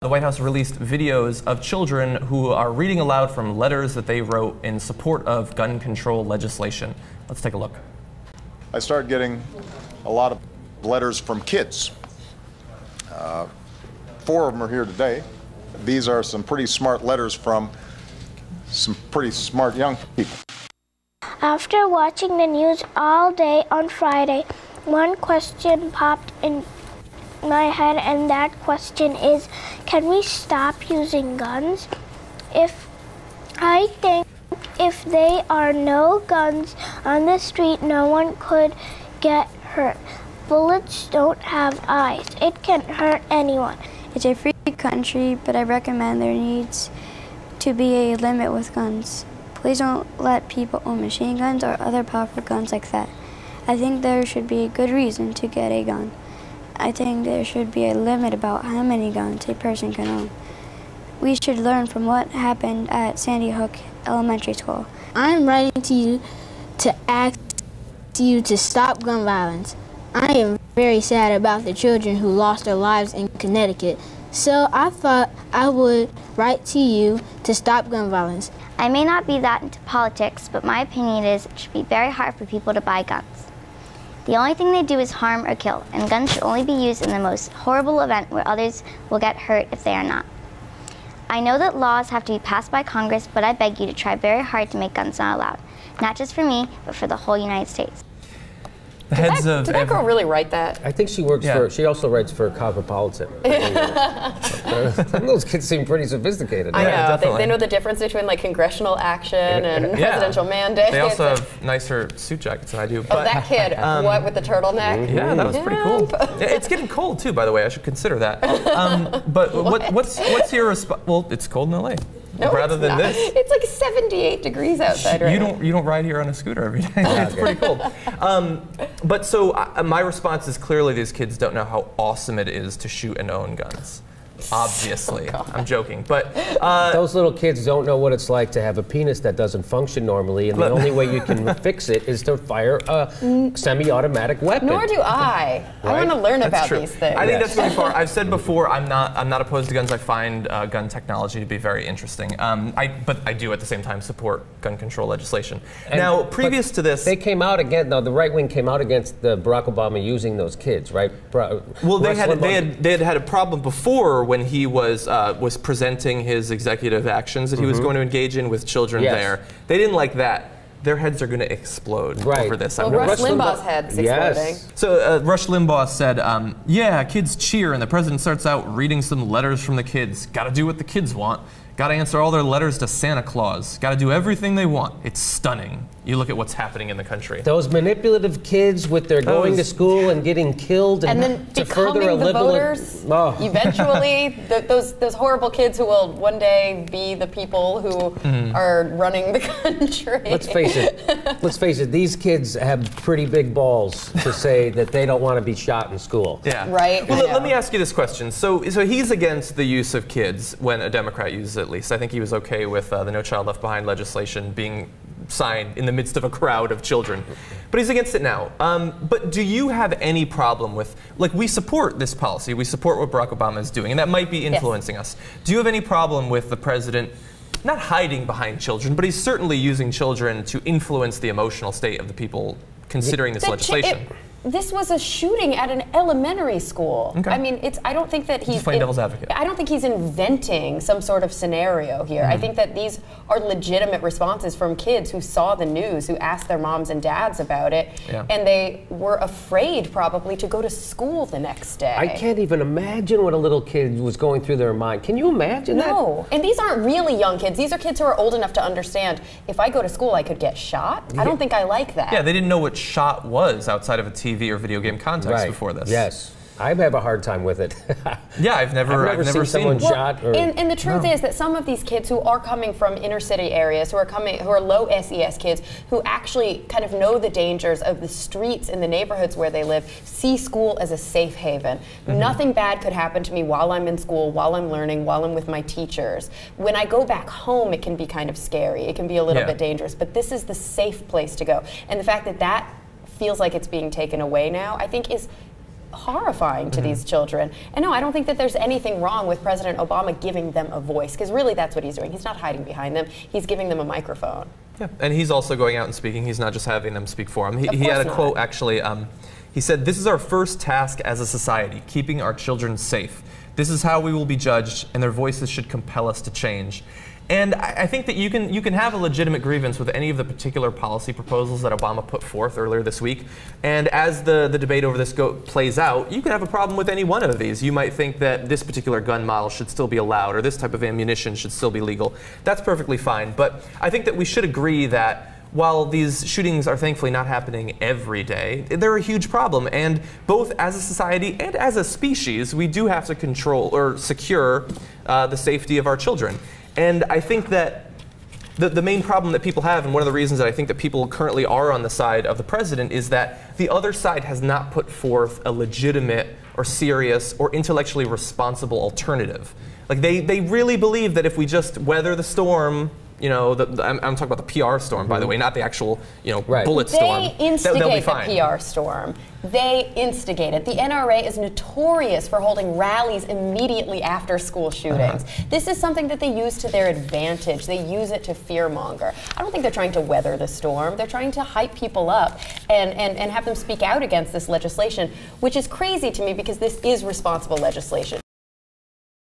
The White House released videos of children who are reading aloud from letters that they wrote in support of gun control legislation. Let's take a look. I started getting a lot of letters from kids. 4 of them are here today. These are some pretty smart letters from some pretty smart young people. After watching the news all day on Friday, one question popped in my head, and that question is, can we stop using guns? I think if there are no guns on the street, no one could get hurt. Bullets don't have eyes. It can hurt anyone. It's a free country, but I recommend there needs to be a limit with guns. Please don't let people own machine guns or other powerful guns like that. I think there should be a good reason to get a gun. I think there should be a limit about how many guns a person can own. We should learn from what happened at Sandy Hook Elementary School. I'm writing to you to ask you to stop gun violence. I am very sad about the children who lost their lives in Connecticut, so I thought I would write to you to stop gun violence. I may not be that into politics, but my opinion is it should be very hard for people to buy guns. The only thing they do is harm or kill, and guns should only be used in the most horrible event where others will get hurt if they are not. I know that laws have to be passed by Congress, but I beg you to try very hard to make guns not allowed. Not just for me, but for the whole United States. The heads of did that girl really write that? I think she works for, she also writes for Cosmopolitan. Those kids seem pretty sophisticated. I know, definitely. they know the difference between like congressional action and presidential mandate. They also have nicer suit jackets than I do. But that kid, what, with the turtleneck? Yeah, that was pretty cool. It's getting cold too, by the way, I should consider that. But what's your response? Well, it's cold in LA. No, rather than this. It's like 78 degrees outside right now. You don't ride here on a scooter every day. It's pretty cold. But so my response is clearly these kids don't know how awesome it is to shoot and own guns. Obviously. I'm joking. But those little kids don't know what it's like to have a penis that doesn't function normally, and the only way you can fix it is to fire a semi-automatic weapon. Nor do I. Right? I want to learn about these things. I think that's really far. I've said before, I'm not opposed to guns. I find gun technology to be very interesting. But I do at the same time support gun control legislation. And now, previous to this, they came out again. Now, the right wing came out against Barack Obama using those kids, right? Well, they had a problem before when he was presenting his executive actions that he was going to engage in with children there. They didn't like that. Their heads are going to explode over this. Well, Rush Limbaugh's head's exploding. So Rush Limbaugh said, yeah, kids cheer, and the president starts out reading some letters from the kids. Got to do what the kids want. Got to answer all their letters to Santa Claus. Got to do everything they want. It's stunning. You look at what's happening in the country. Those manipulative kids with their going to school and getting killed and then to becoming further a the liberal voters. Eventually, those horrible kids who will one day be the people who are running the country. Let's face it. These kids have pretty big balls to say that they don't want to be shot in school. Yeah. Right. Well, let me ask you this question. So he's against the use of kids when a Democrat uses it, at least. I think he was okay with the No Child Left Behind legislation being signed in the midst of a crowd of children. But he's against it now. But do you have any problem with, like, we support this policy, we support what Barack Obama is doing, and that might be influencing us. Do you have any problem with the president not hiding behind children, but he's certainly using children to influence the emotional state of the people considering this legislation? This was a shooting at an elementary school. Okay. I mean, I don't think that he's playing devil's advocate. I don't think he's inventing some sort of scenario here. I think that these are legitimate responses from kids who saw the news, who asked their moms and dads about it, and they were afraid probably to go to school the next day. I can't even imagine what a little kid was going through their mind. Can you imagine that? No, and these aren't really young kids. These are kids who are old enough to understand, if I go to school, I could get shot. I don't think I like that. Yeah, they didn't know what shot was outside of a TV or video game context before this. Yes. I have a hard time with it. Yeah, I've never seen someone shot. And the truth is that some of these kids who are coming from inner city areas, who are low SES kids, who actually kind of know the dangers of the streets in the neighborhoods where they live, see school as a safe haven. Nothing bad could happen to me while I'm in school, while I'm learning, while I'm with my teachers. When I go back home, it can be kind of scary. It can be a little bit dangerous. But this is the safe place to go. And the fact that that feels like it's being taken away now, I think is horrifying to these children. And no, I don't think that there's anything wrong with President Obama giving them a voice, because really that's what he's doing. He's not hiding behind them. He's giving them a microphone. Yeah, and he's also going out and speaking. He's not just having them speak for him. He had a quote, actually. He said, "This is our first task as a society, keeping our children safe. This is how we will be judged, and their voices should compel us to change." And I think that you can have a legitimate grievance with any of the particular policy proposals that Obama put forth earlier this week. And as the debate over this plays out, you can have a problem with any one of these. You might think that this particular gun model should still be allowed, or this type of ammunition should still be legal. That's perfectly fine. But I think that we should agree that while these shootings are thankfully not happening every day, they're a huge problem. And both as a society and as a species, we do have to control or secure the safety of our children. And I think that the main problem that people have, and one of the reasons that I think that people currently are on the side of the president, is that the other side has not put forth a legitimate or serious or intellectually responsible alternative. Like they really believe that if we just weather the storm, you know, I'm talking about the PR storm, by the way, not the actual, bullet storm. They instigate the PR storm. They instigate it. The NRA is notorious for holding rallies immediately after school shootings. This is something that they use to their advantage. They use it to fearmonger. I don't think they're trying to weather the storm. They're trying to hype people up and have them speak out against this legislation, which is crazy to me because this is responsible legislation.